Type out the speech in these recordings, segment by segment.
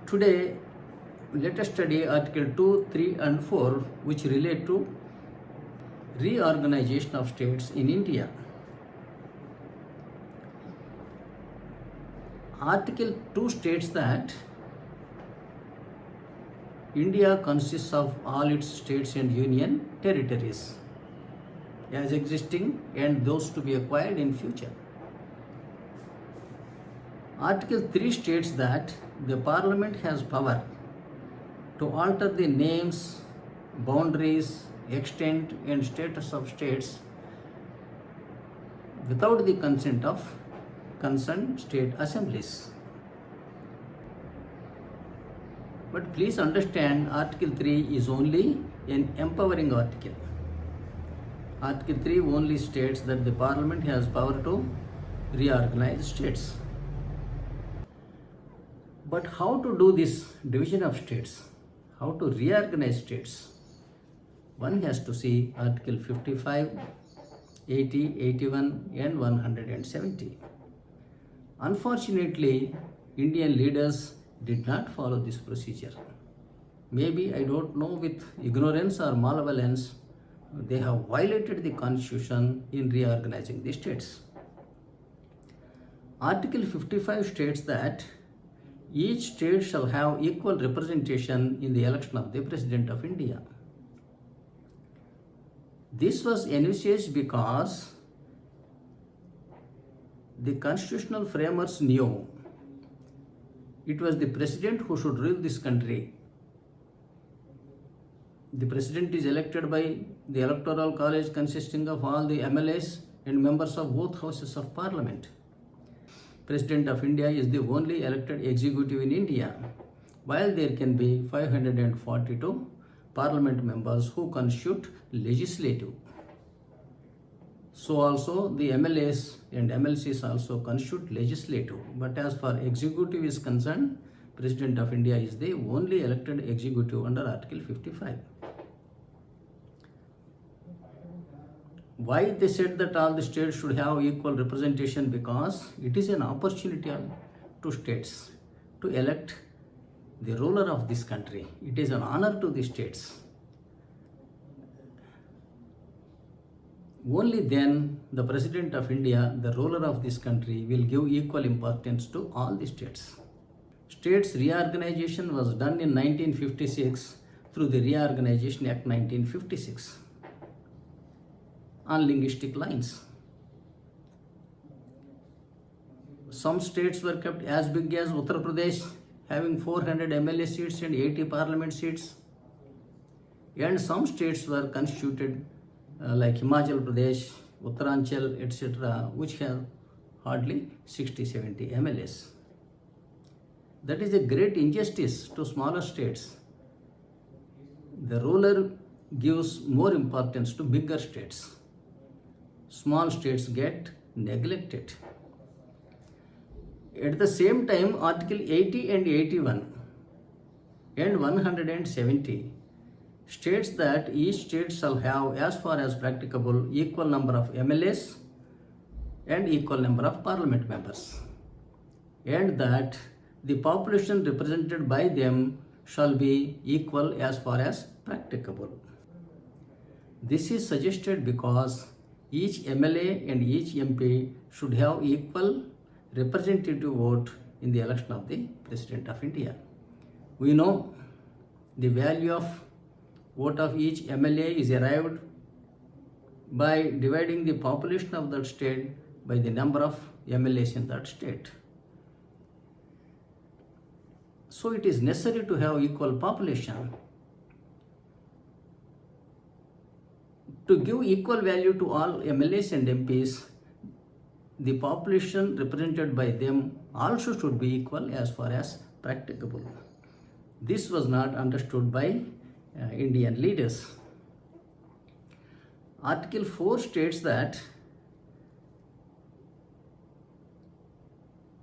Today, let us study Article 2, 3 and 4 which relate to reorganization of states in India. Article 2 states that India consists of all its states and union territories as existing and those to be acquired in future. Article 3 states that the Parliament has power to alter the names, boundaries, extent and status of states without the consent of concerned state assemblies. But please understand, Article 3 is only an empowering article. Article 3 only states that the Parliament has power to reorganize states. But how to do this division of states? How to reorganize states? One has to see Article 55, 80, 81 and 170. Unfortunately, Indian leaders did not follow this procedure. Maybe, I don't know, with ignorance or malevolence, they have violated the constitution in reorganizing the states. Article 55 states that each state shall have equal representation in the election of the President of India. This was envisaged because the constitutional framers knew it was the President who should rule this country. The President is elected by the Electoral College consisting of all the MLAs and members of both houses of Parliament. President of India is the only elected executive in India, while there can be 542 Parliament members who constitute legislative. So also the MLAs and MLCs also constitute legislative. But as far executive is concerned, President of India is the only elected executive under Article 55. Why they said that all the states should have equal representation? Because it is an opportunity to states to elect the ruler of this country. It is an honor to the states. Only then the President of India, the ruler of this country, will give equal importance to all the states. States reorganization was done in 1956 through the Reorganization Act 1956 on linguistic lines. Some states were kept as big as Uttar Pradesh, having 400 MLA seats and 80 parliament seats. And some states were constituted like Himachal Pradesh, Uttaranchal, etc., which have hardly 60-70 MLAs. That is a great injustice to smaller states. The ruler gives more importance to bigger states. Small states get neglected. At the same time, Article 80 and 81 and 170 states that each state shall have, as far as practicable, equal number of MLAs and equal number of parliament members, and that the population represented by them shall be equal as far as practicable. This is suggested because each MLA and each MP should have equal representative vote in the election of the President of India. We know the value of vote of each MLA is arrived by dividing the population of that state by the number of MLAs in that state. So it is necessary to have equal population. To give equal value to all MLAs and MPs, the population represented by them also should be equal as far as practicable. This was not understood by Indian leaders. Article 4 states that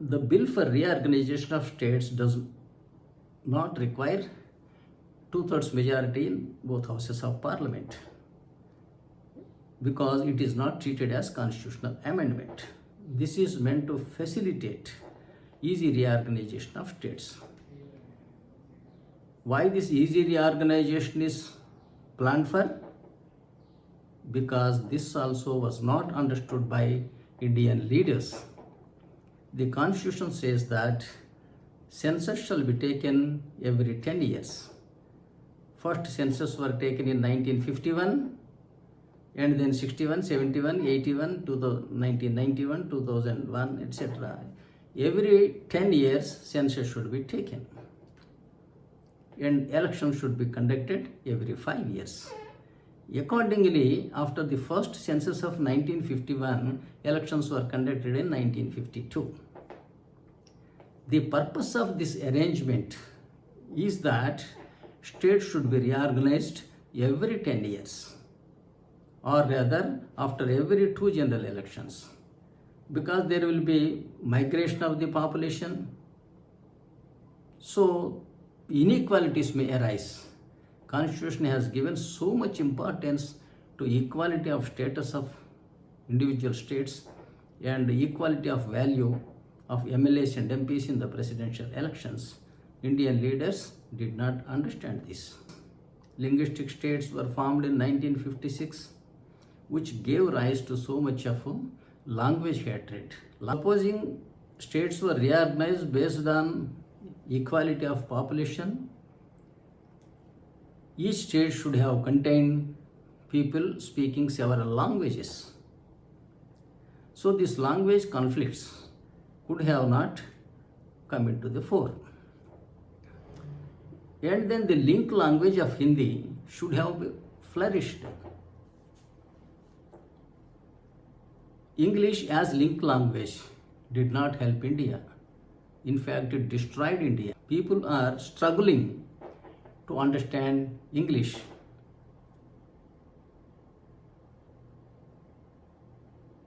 the bill for reorganization of states does not require 2/3 majority in both houses of Parliament, because it is not treated as constitutional amendment. This is meant to facilitate easy reorganization of states. Why this easy reorganization is planned for? Because this also was not understood by Indian leaders. The constitution says that census shall be taken every 10 years. First census were taken in 1951 and then 61, 71, 81, 1991, 2001, etc. Every 10 years census should be taken and elections should be conducted every 5 years. Accordingly, after the first census of 1951, elections were conducted in 1952. The purpose of this arrangement is that states should be reorganized every 10 years, or rather after every 2 general elections, because there will be migration of the population, so inequalities may arise. Constitution has given so much importance to equality of status of individual states and equality of value of MLAs and MPs in the presidential elections. Indian leaders did not understand this. Linguistic states were formed in 1956, which gave rise to so much of language hatred. Supposing states were reorganized based on equality of population, each state should have contained people speaking several languages. So these language conflicts could have not come into the fore. And then the link language of Hindi should have flourished. English as link language did not help India. In fact, it destroyed India. People are struggling to understand English.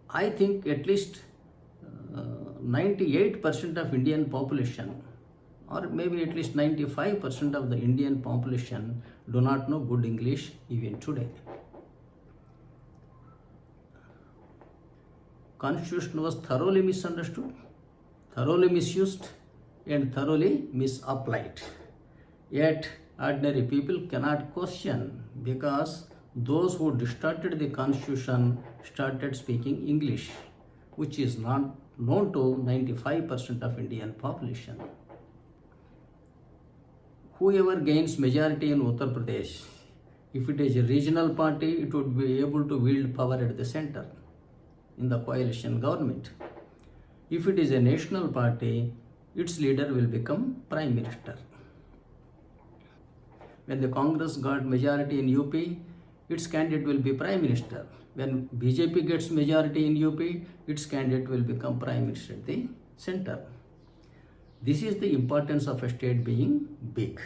I think at least 98% of Indian population, or maybe at least 95% of the Indian population do not know good English even today. Constitution was thoroughly misunderstood, thoroughly misused, and thoroughly misapplied. Yet ordinary people cannot question, because those who distorted the constitution started speaking English, which is not known to 95% of Indian population. Whoever gains majority in Uttar Pradesh, if it is a regional party, it would be able to wield power at the center in the coalition government. If it is a national party, its leader will become Prime Minister. When the Congress got majority in UP, its candidate will be Prime Minister. When BJP gets majority in UP, its candidate will become Prime Minister at the center. This is the importance of a state being big.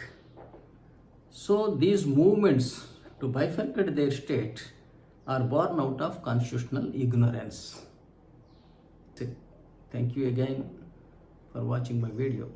So these movements to bifurcate their state are born out of constitutional ignorance. Thank you again for watching my video.